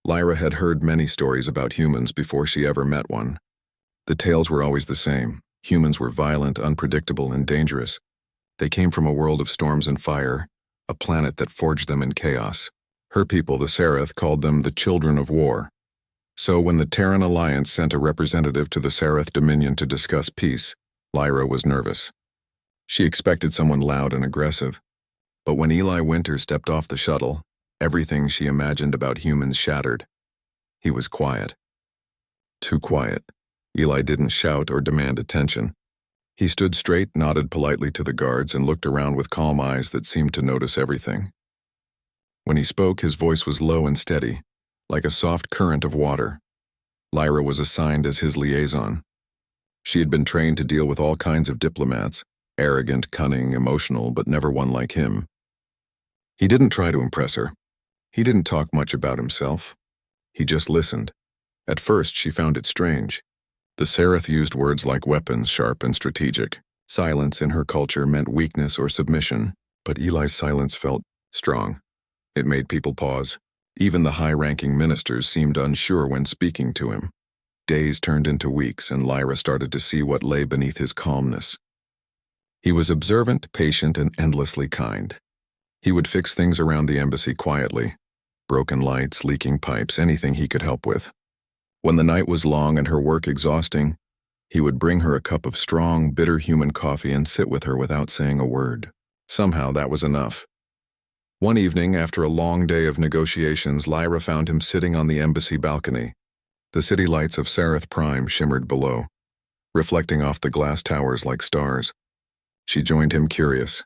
Lyra had heard many stories about humans before she ever met one. The tales were always the same. Humans were violent, unpredictable, and dangerous. They came from a world of storms and fire, a planet that forged them in chaos. Her people, the Sereth, called them the Children of War. So when the Terran Alliance sent a representative to the Sereth Dominion to discuss peace, Lyra was nervous. She expected someone loud and aggressive. But when Eli Winter stepped off the shuttle, everything she imagined about humans shattered. He was quiet. Too quiet. Eli didn't shout or demand attention. He stood straight, nodded politely to the guards, and looked around with calm eyes that seemed to notice everything. When he spoke, his voice was low and steady, like a soft current of water. Lyra was assigned as his liaison. She had been trained to deal with all kinds of diplomats, arrogant, cunning, emotional, but never one like him. He didn't try to impress her. He didn't talk much about himself. He just listened. At first, she found it strange. The Sereth used words like weapons, sharp and strategic. Silence in her culture meant weakness or submission, but Eli's silence felt strong. It made people pause. Even the high-ranking ministers seemed unsure when speaking to him. Days turned into weeks, and Lyra started to see what lay beneath his calmness. He was observant, patient, and endlessly kind. He would fix things around the embassy quietly. Broken lights, leaking pipes, anything he could help with. When the night was long and her work exhausting, he would bring her a cup of strong, bitter human coffee and sit with her without saying a word. Somehow that was enough. One evening, after a long day of negotiations, Lyra found him sitting on the embassy balcony. The city lights of Sereth Prime shimmered below, reflecting off the glass towers like stars. She joined him, curious.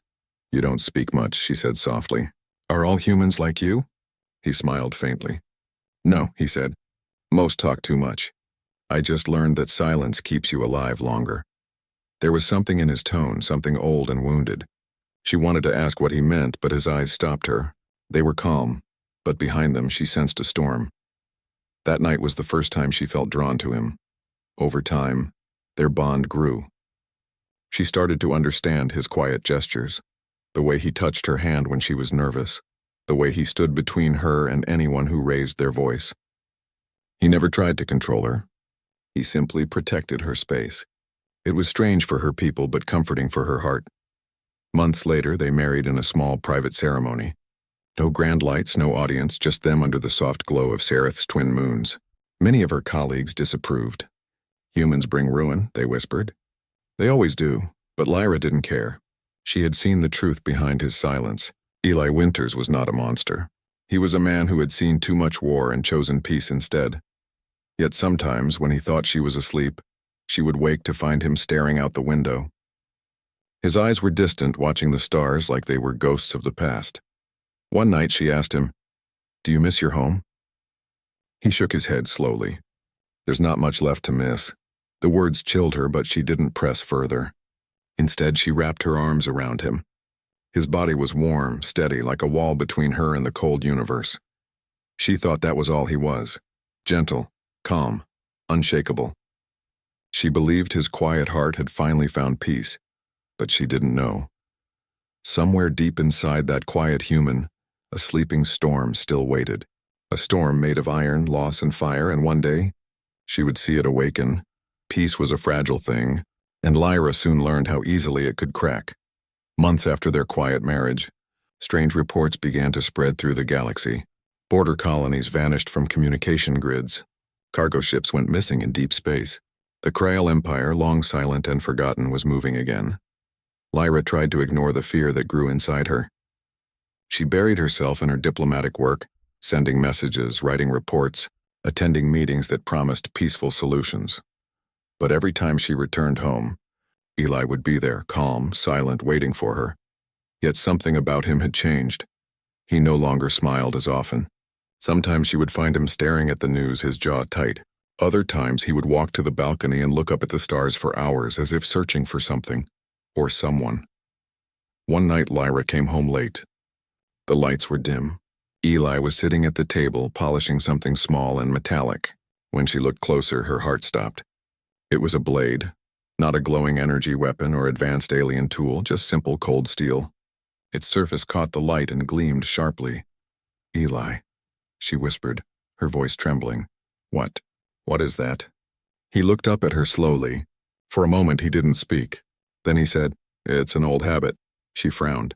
"You don't speak much," she said softly. "Are all humans like you?" He smiled faintly. "No," he said. "Most talk too much. I just learned that silence keeps you alive longer." There was something in his tone, something old and wounded. She wanted to ask what he meant, but his eyes stopped her. They were calm, but behind them she sensed a storm. That night was the first time she felt drawn to him. Over time, their bond grew. She started to understand his quiet gestures, the way he touched her hand when she was nervous, the way he stood between her and anyone who raised their voice. He never tried to control her. He simply protected her space. It was strange for her people, but comforting for her heart. Months later, they married in a small private ceremony. No grand lights, no audience, just them under the soft glow of Sereth's twin moons. Many of her colleagues disapproved. "Humans bring ruin," they whispered. "They always do," but Lyra didn't care. She had seen the truth behind his silence. Eli Winters was not a monster. He was a man who had seen too much war and chosen peace instead. Yet sometimes, when he thought she was asleep, she would wake to find him staring out the window. His eyes were distant, watching the stars like they were ghosts of the past. One night she asked him, "Do you miss your home?" He shook his head slowly. "There's not much left to miss." The words chilled her, but she didn't press further. Instead, she wrapped her arms around him. His body was warm, steady, like a wall between her and the cold universe. She thought that was all he was. Gentle, calm, unshakable. She believed his quiet heart had finally found peace, but she didn't know. Somewhere deep inside that quiet human, a sleeping storm still waited. A storm made of iron, loss, and fire, and one day, she would see it awaken. Peace was a fragile thing, and Lyra soon learned how easily it could crack. Months after their quiet marriage, strange reports began to spread through the galaxy. Border colonies vanished from communication grids. Cargo ships went missing in deep space. The Krael Empire, long silent and forgotten, was moving again. Lyra tried to ignore the fear that grew inside her. She buried herself in her diplomatic work, sending messages, writing reports, attending meetings that promised peaceful solutions. But every time she returned home, Eli would be there, calm, silent, waiting for her. Yet something about him had changed. He no longer smiled as often. Sometimes she would find him staring at the news, his jaw tight. Other times he would walk to the balcony and look up at the stars for hours, as if searching for something, or someone. One night Lyra came home late. The lights were dim. Eli was sitting at the table, polishing something small and metallic. When she looked closer, her heart stopped. It was a blade, not a glowing energy weapon or advanced alien tool, just simple cold steel. Its surface caught the light and gleamed sharply. "Eli," she whispered, her voice trembling. What? What is that? He looked up at her slowly. For a moment he didn't speak. Then he said, "It's an old habit." She frowned.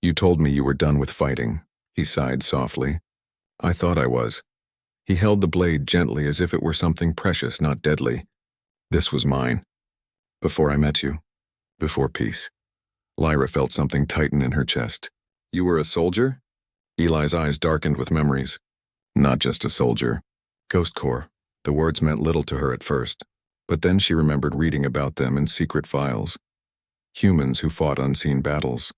"You told me you were done with fighting." He sighed softly. "I thought I was." He held the blade gently as if it were something precious, not deadly. "This was mine. Before I met you. Before peace." Lyra felt something tighten in her chest. "You were a soldier?" Eli's eyes darkened with memories. "Not just a soldier. Ghost Corps." The words meant little to her at first, but then she remembered reading about them in secret files. Humans who fought unseen battles,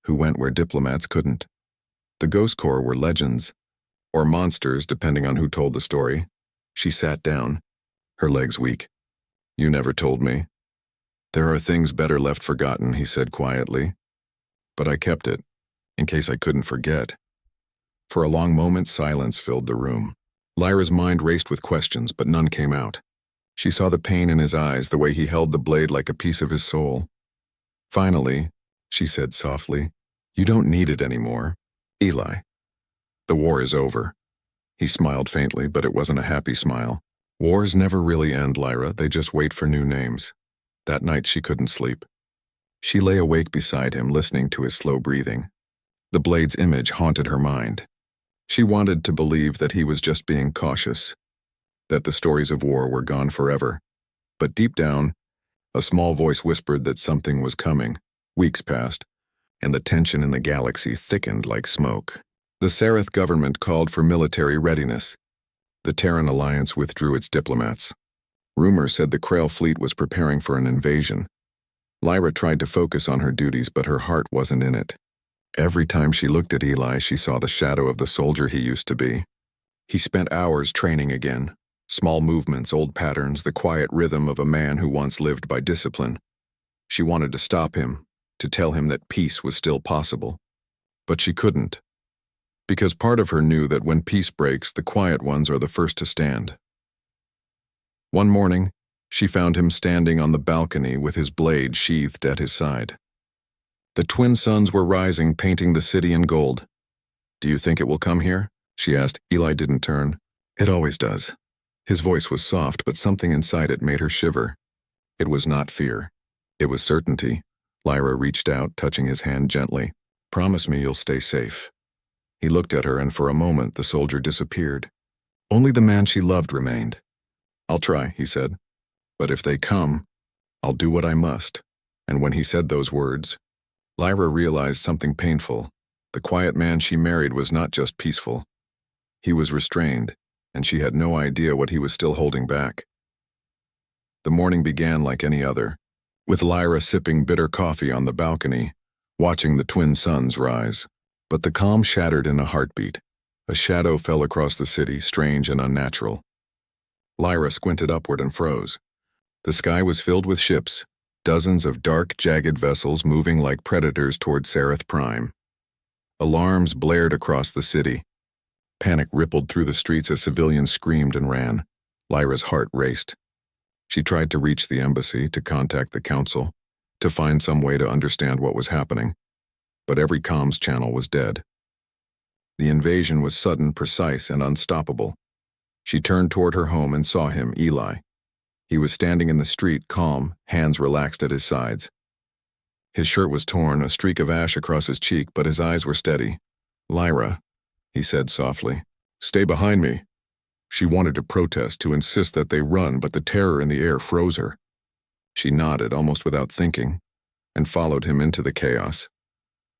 who went where diplomats couldn't. The Ghost Corps were legends, or monsters depending on who told the story. She sat down, her legs weak. "You never told me." "There are things better left forgotten," he said quietly. "But I kept it, in case I couldn't forget." For a long moment, silence filled the room. Lyra's mind raced with questions, but none came out. She saw the pain in his eyes, the way he held the blade like a piece of his soul. Finally, she said softly, "You don't need it anymore, Eli. The war is over." He smiled faintly, but it wasn't a happy smile. Wars never really end, Lyra. They just wait for new names. That night she couldn't sleep. She lay awake beside him, listening to his slow breathing. The blade's image haunted her mind. She wanted to believe that he was just being cautious, that the stories of war were gone forever. But deep down, a small voice whispered that something was coming. Weeks passed, and the tension in the galaxy thickened like smoke. The Sereth government called for military readiness. The Terran alliance withdrew its diplomats. Rumors said the Krail fleet was preparing for an invasion. Lyra tried to focus on her duties, but her heart wasn't in it. Every time she looked at Eli, she saw the shadow of the soldier he used to be. He spent hours training again. Small movements, old patterns, the quiet rhythm of a man who once lived by discipline. She wanted to stop him, to tell him that peace was still possible. But she couldn't. Because part of her knew that when peace breaks, the quiet ones are the first to stand. One morning, she found him standing on the balcony with his blade sheathed at his side. The twin suns were rising, painting the city in gold. "Do you think it will come here?" she asked. Eli didn't turn. "It always does." His voice was soft, but something inside it made her shiver. It was not fear. It was certainty. Lyra reached out, touching his hand gently. "Promise me you'll stay safe." He looked at her, and for a moment the soldier disappeared. Only the man she loved remained. "I'll try," he said. "But if they come, I'll do what I must." And when he said those words, Lyra realized something painful. The quiet man she married was not just peaceful. He was restrained, and she had no idea what he was still holding back. The morning began like any other, with Lyra sipping bitter coffee on the balcony, watching the twin suns rise. But the calm shattered in a heartbeat. A shadow fell across the city, strange and unnatural. Lyra squinted upward and froze. The sky was filled with ships, dozens of dark, jagged vessels moving like predators toward Sereth Prime. Alarms blared across the city. Panic rippled through the streets as civilians screamed and ran. Lyra's heart raced. She tried to reach the embassy, to contact the council, to find some way to understand what was happening. But every comms channel was dead. The invasion was sudden, precise, and unstoppable. She turned toward her home and saw him, Eli. He was standing in the street, calm, hands relaxed at his sides. His shirt was torn, a streak of ash across his cheek, but his eyes were steady. "Lyra," he said softly, "stay behind me." She wanted to protest, to insist that they run, but the terror in the air froze her. She nodded, almost without thinking, and followed him into the chaos.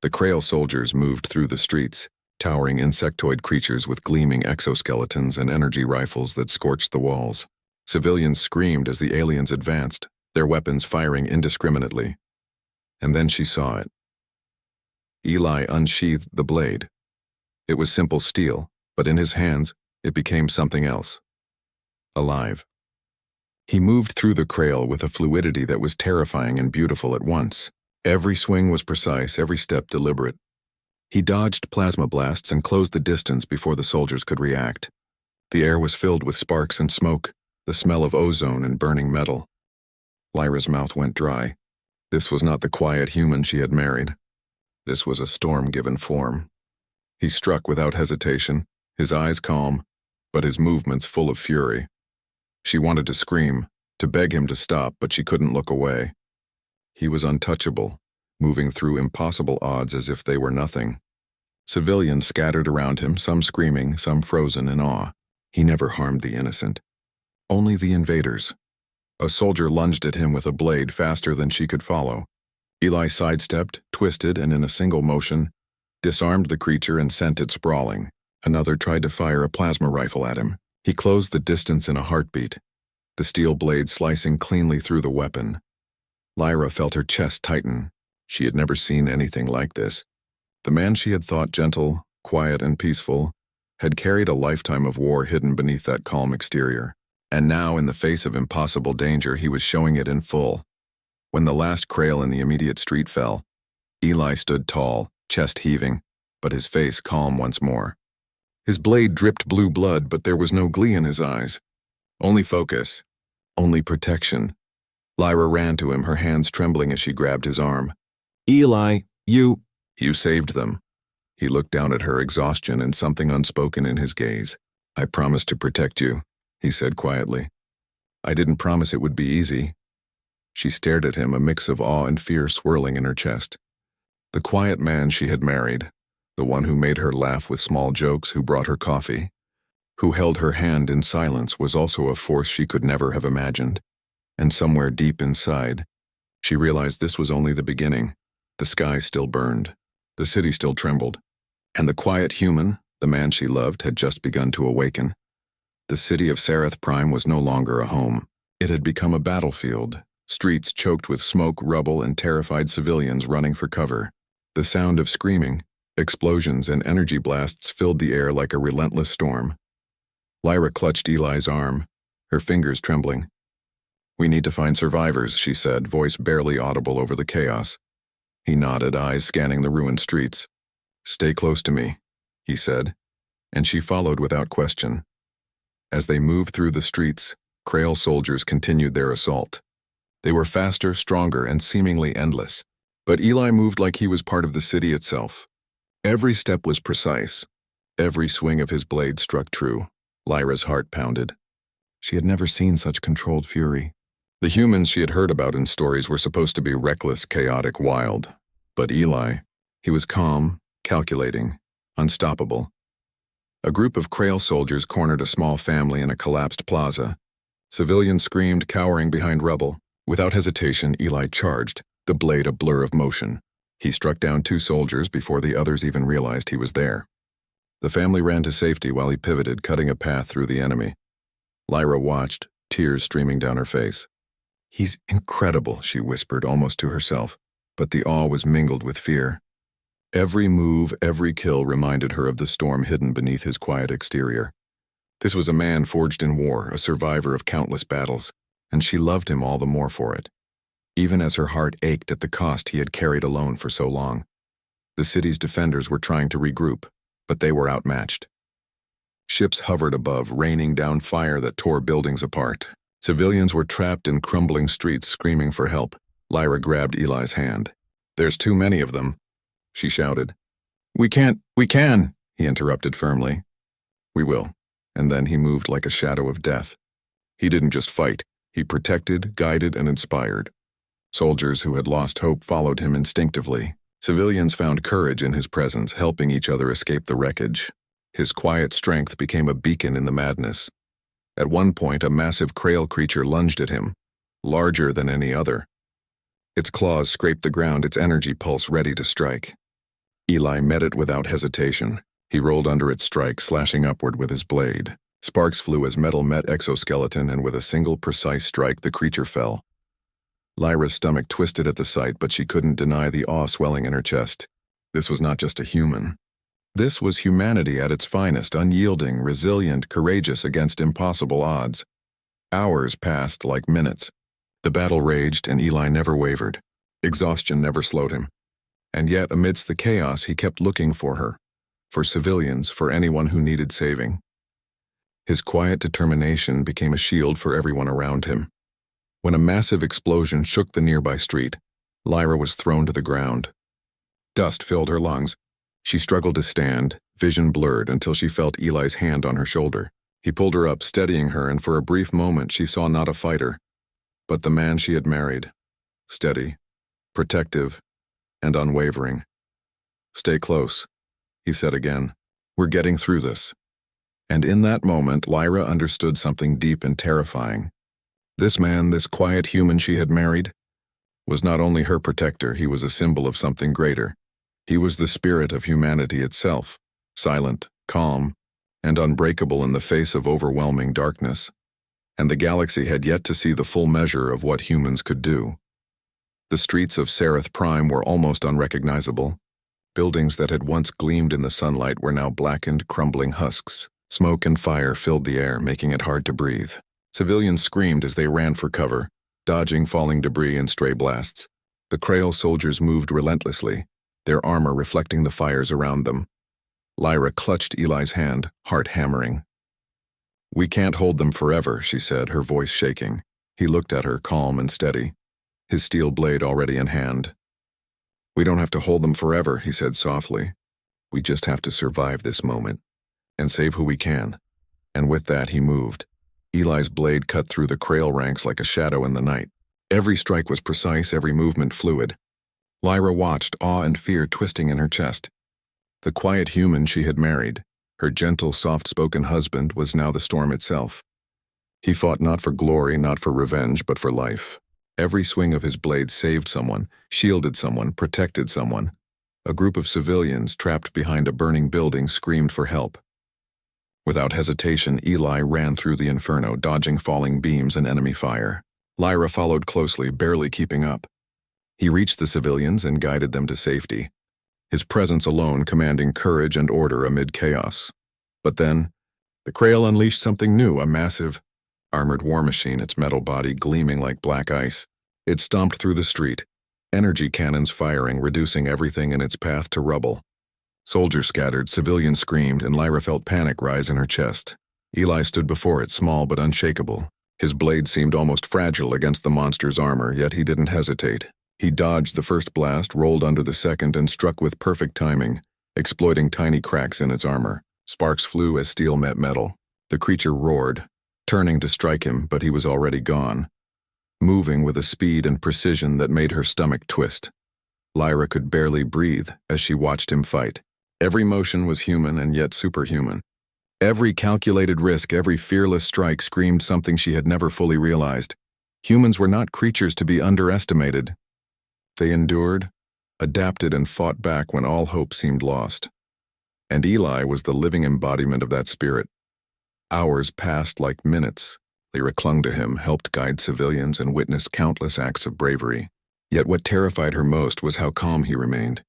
The Krail soldiers moved through the streets, towering insectoid creatures with gleaming exoskeletons and energy rifles that scorched the walls. Civilians screamed as the aliens advanced, their weapons firing indiscriminately. And then she saw it. Eli unsheathed the blade. It was simple steel, but in his hands, it became something else. Alive. He moved through the Krail with a fluidity that was terrifying and beautiful at once. Every swing was precise, every step deliberate. He dodged plasma blasts and closed the distance before the soldiers could react. The air was filled with sparks and smoke, the smell of ozone and burning metal. Lyra's mouth went dry. This was not the quiet human she had married. This was a storm given form. He struck without hesitation, his eyes calm, but his movements full of fury. She wanted to scream, to beg him to stop, but she couldn't look away. He was untouchable, moving through impossible odds as if they were nothing. Civilians scattered around him, some screaming, some frozen in awe. He never harmed the innocent. Only the invaders. A soldier lunged at him with a blade faster than she could follow. Eli sidestepped, twisted, and in a single motion, disarmed the creature and sent it sprawling. Another tried to fire a plasma rifle at him. He closed the distance in a heartbeat, the steel blade slicing cleanly through the weapon. Lyra felt her chest tighten. She had never seen anything like this. The man she had thought gentle, quiet, and peaceful had carried a lifetime of war hidden beneath that calm exterior. And now, in the face of impossible danger, he was showing it in full. When the last Krail in the immediate street fell, Eli stood tall, chest heaving, but his face calm once more. His blade dripped blue blood, but there was no glee in his eyes. Only focus. Only protection. Lyra ran to him, her hands trembling as she grabbed his arm. "Eli, you saved them." He looked down at her, exhaustion and something unspoken in his gaze. "I promised to protect you," he said quietly. "I didn't promise it would be easy." She stared at him, a mix of awe and fear swirling in her chest. The quiet man she had married, the one who made her laugh with small jokes, who brought her coffee, who held her hand in silence, was also a force she could never have imagined. And somewhere deep inside, she realized this was only the beginning. The sky still burned. The city still trembled. And the quiet human, the man she loved, had just begun to awaken. The city of Sareth Prime was no longer a home. It had become a battlefield, streets choked with smoke, rubble, and terrified civilians running for cover. The sound of screaming, explosions, and energy blasts filled the air like a relentless storm. Lyra clutched Eli's arm, her fingers trembling. "We need to find survivors," she said, voice barely audible over the chaos. He nodded, eyes scanning the ruined streets. "Stay close to me," he said, and she followed without question. As they moved through the streets, Krail soldiers continued their assault. They were faster, stronger, and seemingly endless. But Eli moved like he was part of the city itself. Every step was precise. Every swing of his blade struck true. Lyra's heart pounded. She had never seen such controlled fury. The humans she had heard about in stories were supposed to be reckless, chaotic, wild. But Eli, he was calm, calculating, unstoppable. A group of Krail soldiers cornered a small family in a collapsed plaza. Civilians screamed, cowering behind rubble. Without hesitation, Eli charged, the blade a blur of motion. He struck down 2 soldiers before the others even realized he was there. The family ran to safety while he pivoted, cutting a path through the enemy. Lyra watched, tears streaming down her face. "He's incredible," she whispered, almost to herself, but the awe was mingled with fear. Every move, every kill reminded her of the storm hidden beneath his quiet exterior. This was a man forged in war, a survivor of countless battles, and she loved him all the more for it, even as her heart ached at the cost he had carried alone for so long. The city's defenders were trying to regroup, but they were outmatched. Ships hovered above, raining down fire that tore buildings apart. Civilians were trapped in crumbling streets, screaming for help. Lyra grabbed Eli's hand. "There's too many of them," she shouted. We can," he interrupted firmly. "We will." And then he moved like a shadow of death. He didn't just fight. He protected, guided, and inspired. Soldiers who had lost hope followed him instinctively. Civilians found courage in his presence, helping each other escape the wreckage. His quiet strength became a beacon in the madness. At one point, a massive Krail creature lunged at him, larger than any other. Its claws scraped the ground, its energy pulse ready to strike. Eli met it without hesitation. He rolled under its strike, slashing upward with his blade. Sparks flew as metal met exoskeleton, and with a single precise strike, the creature fell. Lyra's stomach twisted at the sight, but she couldn't deny the awe swelling in her chest. This was not just a human. This was humanity at its finest, unyielding, resilient, courageous against impossible odds. Hours passed like minutes. The battle raged, and Eli never wavered. Exhaustion never slowed him. And yet, amidst the chaos, he kept looking for her. For civilians, for anyone who needed saving. His quiet determination became a shield for everyone around him. When a massive explosion shook the nearby street, Lyra was thrown to the ground. Dust filled her lungs. She struggled to stand, vision blurred, until she felt Eli's hand on her shoulder. He pulled her up, steadying her, and for a brief moment she saw not a fighter, but the man she had married. Steady, protective, and unwavering. "Stay close," he said again. "We're getting through this." And in that moment, Lyra understood something deep and terrifying. This man, this quiet human she had married, was not only her protector, he was a symbol of something greater. He was the spirit of humanity itself, silent, calm, and unbreakable in the face of overwhelming darkness. And the galaxy had yet to see the full measure of what humans could do. The streets of Sereth Prime were almost unrecognizable. Buildings that had once gleamed in the sunlight were now blackened, crumbling husks. Smoke and fire filled the air, making it hard to breathe. Civilians screamed as they ran for cover, dodging falling debris and stray blasts. The Krail soldiers moved relentlessly, their armor reflecting the fires around them. Lyra clutched Eli's hand, heart hammering. "We can't hold them forever," she said, her voice shaking. He looked at her, calm and steady, his steel blade already in hand. "We don't have to hold them forever," he said softly. "We just have to survive this moment, and save who we can." And with that he moved. Eli's blade cut through the Krail ranks like a shadow in the night. Every strike was precise, every movement fluid. Lyra watched, awe and fear twisting in her chest. The quiet human she had married, her gentle, soft-spoken husband, was now the storm itself. He fought not for glory, not for revenge, but for life. Every swing of his blade saved someone, shielded someone, protected someone. A group of civilians trapped behind a burning building screamed for help. Without hesitation, Eli ran through the inferno, dodging falling beams and enemy fire. Lyra followed closely, barely keeping up. He reached the civilians and guided them to safety, his presence alone commanding courage and order amid chaos. But then, the Krail unleashed something new, a massive, armored war machine, its metal body gleaming like black ice. It stomped through the street, energy cannons firing, reducing everything in its path to rubble. Soldiers scattered, civilians screamed, and Lyra felt panic rise in her chest. Eli stood before it, small but unshakable. His blade seemed almost fragile against the monster's armor, yet he didn't hesitate. He dodged the first blast, rolled under the second, and struck with perfect timing, exploiting tiny cracks in its armor. Sparks flew as steel met metal. The creature roared, turning to strike him, but he was already gone, moving with a speed and precision that made her stomach twist. Lyra could barely breathe as she watched him fight. Every motion was human and yet superhuman. Every calculated risk, every fearless strike screamed something she had never fully realized. Humans were not creatures to be underestimated. They endured, adapted, and fought back when all hope seemed lost. And Eli was the living embodiment of that spirit. Hours passed like minutes. Lyra clung to him, helped guide civilians, and witnessed countless acts of bravery. Yet what terrified her most was how calm he remained.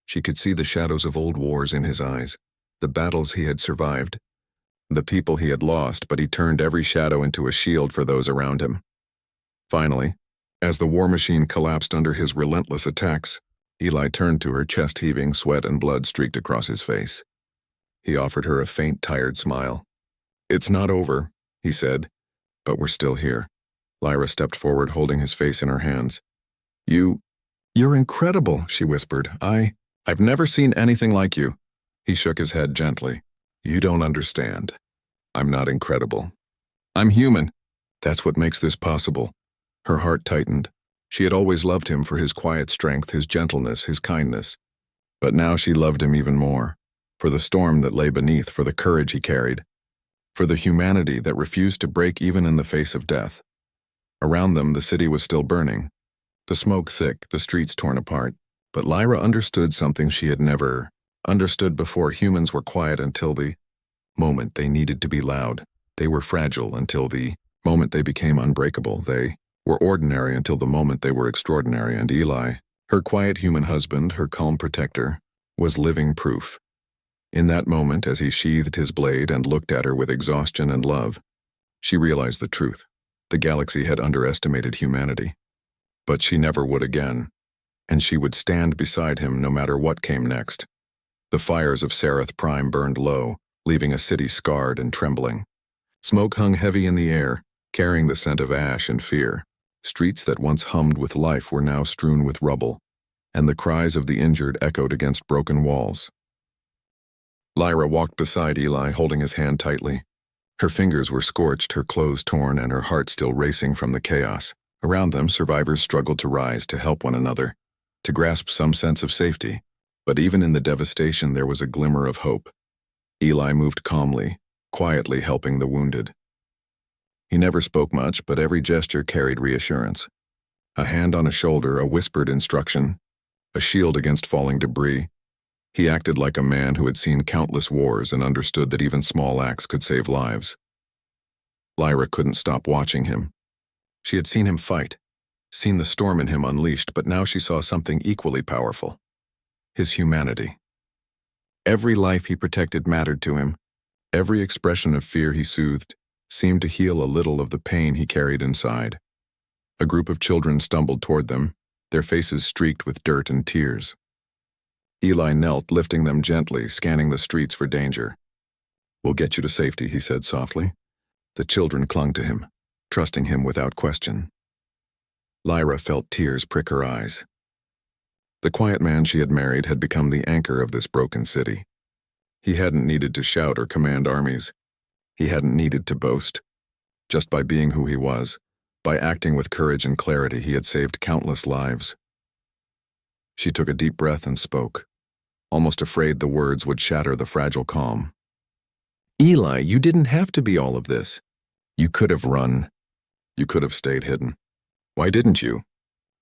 She could see the shadows of old wars in his eyes, the battles he had survived, the people he had lost, but he turned every shadow into a shield for those around him. Finally, as the war machine collapsed under his relentless attacks, Eli turned to her, chest heaving, sweat and blood streaked across his face. He offered her a faint, tired smile. "It's not over," he said, "but we're still here." Lyra stepped forward, holding his face in her hands. You're incredible," she whispered. I've never seen anything like you." He shook his head gently. "You don't understand. I'm not incredible. I'm human. That's what makes this possible." Her heart tightened. She had always loved him for his quiet strength, his gentleness, his kindness. But now she loved him even more, for the storm that lay beneath, for the courage he carried, for the humanity that refused to break even in the face of death. Around them, the city was still burning, the smoke thick, the streets torn apart. But Lyra understood something she had never understood before. Humans were quiet until the moment they needed to be loud. They were fragile until the moment they became unbreakable. They were ordinary until the moment they were extraordinary. And Eli, her quiet human husband, her calm protector, was living proof. In that moment, as he sheathed his blade and looked at her with exhaustion and love, she realized the truth. The galaxy had underestimated humanity. But she never would again, and she would stand beside him no matter what came next. The fires of Sereth Prime burned low, leaving a city scarred and trembling. Smoke hung heavy in the air, carrying the scent of ash and fear. Streets that once hummed with life were now strewn with rubble, and the cries of the injured echoed against broken walls. Lyra walked beside Eli, holding his hand tightly. Her fingers were scorched, her clothes torn, and her heart still racing from the chaos. Around them, survivors struggled to rise, to help one another, to grasp some sense of safety. But even in the devastation, there was a glimmer of hope. Eli moved calmly, quietly helping the wounded. He never spoke much, but every gesture carried reassurance. A hand on a shoulder, a whispered instruction, a shield against falling debris. He acted like a man who had seen countless wars and understood that even small acts could save lives. Lyra couldn't stop watching him. She had seen him fight, seen the storm in him unleashed, but now she saw something equally powerful: his humanity. Every life he protected mattered to him. Every expression of fear he soothed seemed to heal a little of the pain he carried inside. A group of children stumbled toward them, their faces streaked with dirt and tears. Eli knelt, lifting them gently, scanning the streets for danger. "We'll get you to safety," he said softly. The children clung to him, trusting him without question. Lyra felt tears prick her eyes. The quiet man she had married had become the anchor of this broken city. He hadn't needed to shout or command armies. He hadn't needed to boast. Just by being who he was, by acting with courage and clarity, he had saved countless lives. She took a deep breath and spoke, almost afraid the words would shatter the fragile calm. "Eli, you didn't have to be all of this. You could have run. You could have stayed hidden. Why didn't you?"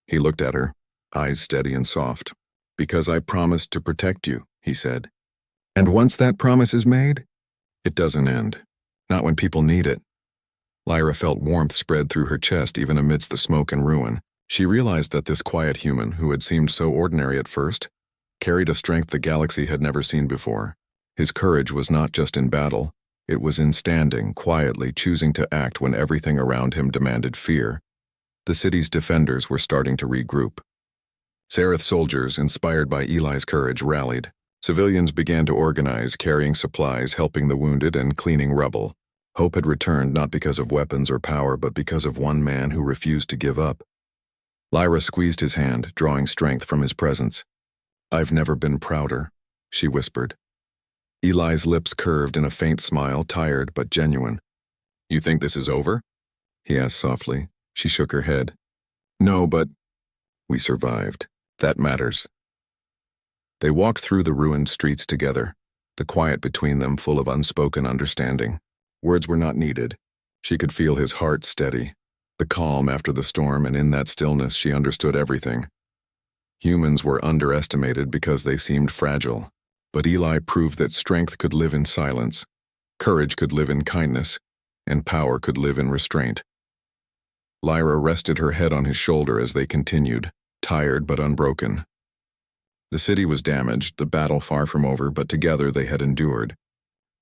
He looked at her, eyes steady and soft. "Because I promised to protect you," he said. "And once that promise is made, it doesn't end. Not when people need it." Lyra felt warmth spread through her chest even amidst the smoke and ruin. She realized that this quiet human, who had seemed so ordinary at first, carried a strength the galaxy had never seen before. His courage was not just in battle, it was in standing, quietly choosing to act when everything around him demanded fear. The city's defenders were starting to regroup. Sereth soldiers, inspired by Eli's courage, rallied. Civilians began to organize, carrying supplies, helping the wounded, and cleaning rubble. Hope had returned not because of weapons or power, but because of one man who refused to give up. Lyra squeezed his hand, drawing strength from his presence. "I've never been prouder," she whispered. Eli's lips curved in a faint smile, tired but genuine. "You think this is over?" he asked softly. She shook her head. "No, but we survived. That matters." They walked through the ruined streets together, the quiet between them full of unspoken understanding. Words were not needed. She could feel his heart steady, the calm after the storm, and in that stillness she understood everything. Humans were underestimated because they seemed fragile, but Eli proved that strength could live in silence, courage could live in kindness, and power could live in restraint. Lyra rested her head on his shoulder as they continued, tired but unbroken. The city was damaged, the battle far from over, but together they had endured.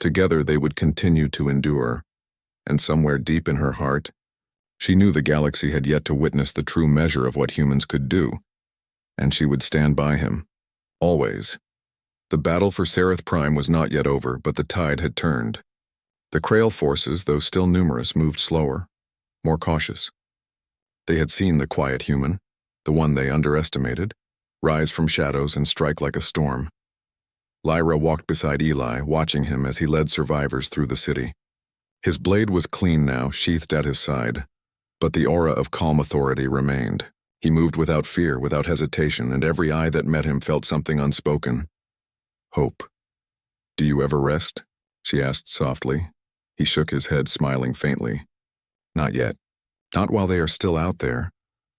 Together they would continue to endure. And somewhere deep in her heart, she knew the galaxy had yet to witness the true measure of what humans could do. And she would stand by him. Always. The battle for Sereth Prime was not yet over, but the tide had turned. The Krail forces, though still numerous, moved slower, more cautious. They had seen the quiet human, the one they underestimated, rise from shadows and strike like a storm. Lyra walked beside Eli, watching him as he led survivors through the city. His blade was clean now, sheathed at his side, but the aura of calm authority remained. He moved without fear, without hesitation, and every eye that met him felt something unspoken. Hope. "Do you ever rest?" she asked softly. He shook his head, smiling faintly. "Not yet. Not while they are still out there."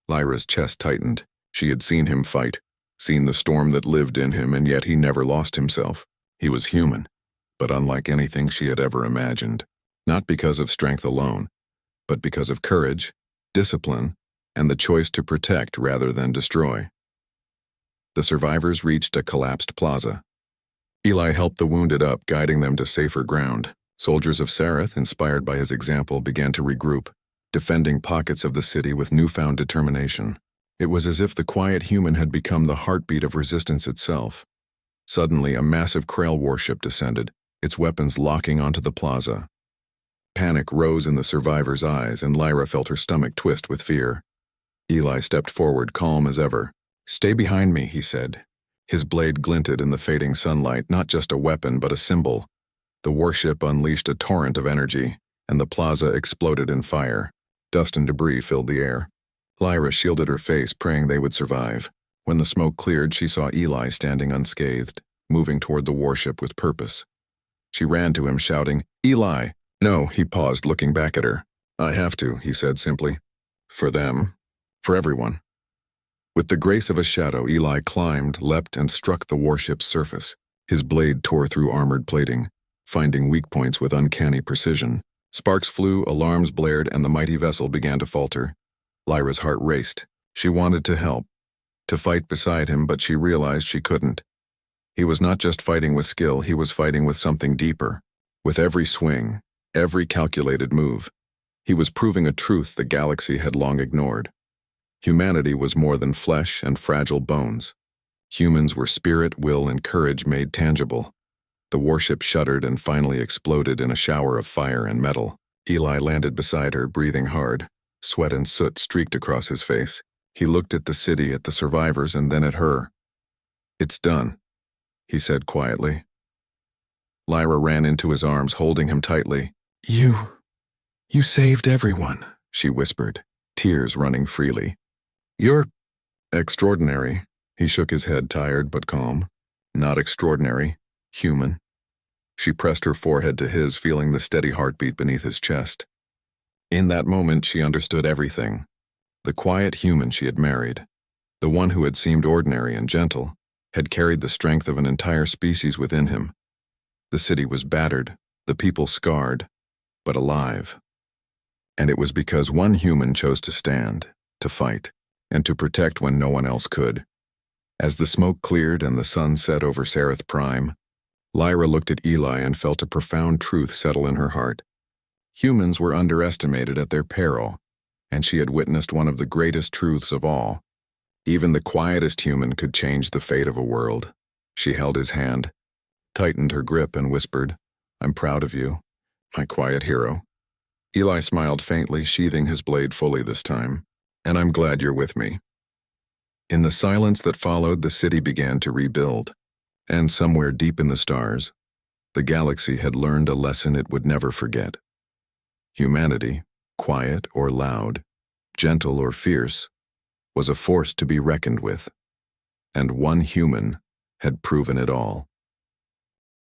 Lyra's chest tightened. She had seen him fight, seen the storm that lived in him, and yet he never lost himself. He was human, but unlike anything she had ever imagined. Not because of strength alone, but because of courage, discipline, and the choice to protect rather than destroy. The survivors reached a collapsed plaza. Eli helped the wounded up, guiding them to safer ground. Soldiers of Sereth, inspired by his example, began to regroup, defending pockets of the city with newfound determination. It was as if the quiet human had become the heartbeat of resistance itself. Suddenly, a massive Krail warship descended, its weapons locking onto the plaza. Panic rose in the survivors' eyes, and Lyra felt her stomach twist with fear. Eli stepped forward, calm as ever. "Stay behind me," he said. His blade glinted in the fading sunlight, not just a weapon but a symbol. The warship unleashed a torrent of energy, and the plaza exploded in fire. Dust and debris filled the air. Lyra shielded her face, praying they would survive. When the smoke cleared, she saw Eli standing unscathed, moving toward the warship with purpose. She ran to him, shouting, "Eli!" "No," he paused, looking back at her. "I have to," he said simply. "For them. For everyone." With the grace of a shadow, Eli climbed, leapt, and struck the warship's surface. His blade tore through armored plating, finding weak points with uncanny precision. Sparks flew, alarms blared, and the mighty vessel began to falter. Lyra's heart raced. She wanted to help, to fight beside him, but she realized she couldn't. He was not just fighting with skill, he was fighting with something deeper. With every swing, every calculated move, he was proving a truth the galaxy had long ignored. Humanity was more than flesh and fragile bones. Humans were spirit, will, and courage made tangible. The warship shuddered and finally exploded in a shower of fire and metal. Eli landed beside her, breathing hard. Sweat and soot streaked across his face. He looked at the city, at the survivors, and then at her. "It's done," he said quietly. Lyra ran into his arms, holding him tightly. You saved everyone," she whispered, tears running freely. "You're extraordinary." He shook his head, tired but calm. "Not extraordinary. Human." She pressed her forehead to his, feeling the steady heartbeat beneath his chest. In that moment, she understood everything. The quiet human she had married, the one who had seemed ordinary and gentle, had carried the strength of an entire species within him. The city was battered, the people scarred, but alive. And it was because one human chose to stand, to fight, and to protect when no one else could. As the smoke cleared and the sun set over Sereth Prime, Lyra looked at Eli and felt a profound truth settle in her heart. Humans were underestimated at their peril, and she had witnessed one of the greatest truths of all. Even the quietest human could change the fate of a world. She held his hand, tightened her grip, and whispered, "I'm proud of you, my quiet hero." Eli smiled faintly, sheathing his blade fully this time. "And I'm glad you're with me." In the silence that followed, the city began to rebuild. And somewhere deep in the stars, the galaxy had learned a lesson it would never forget. Humanity, quiet or loud, gentle or fierce, was a force to be reckoned with. And one human had proven it all.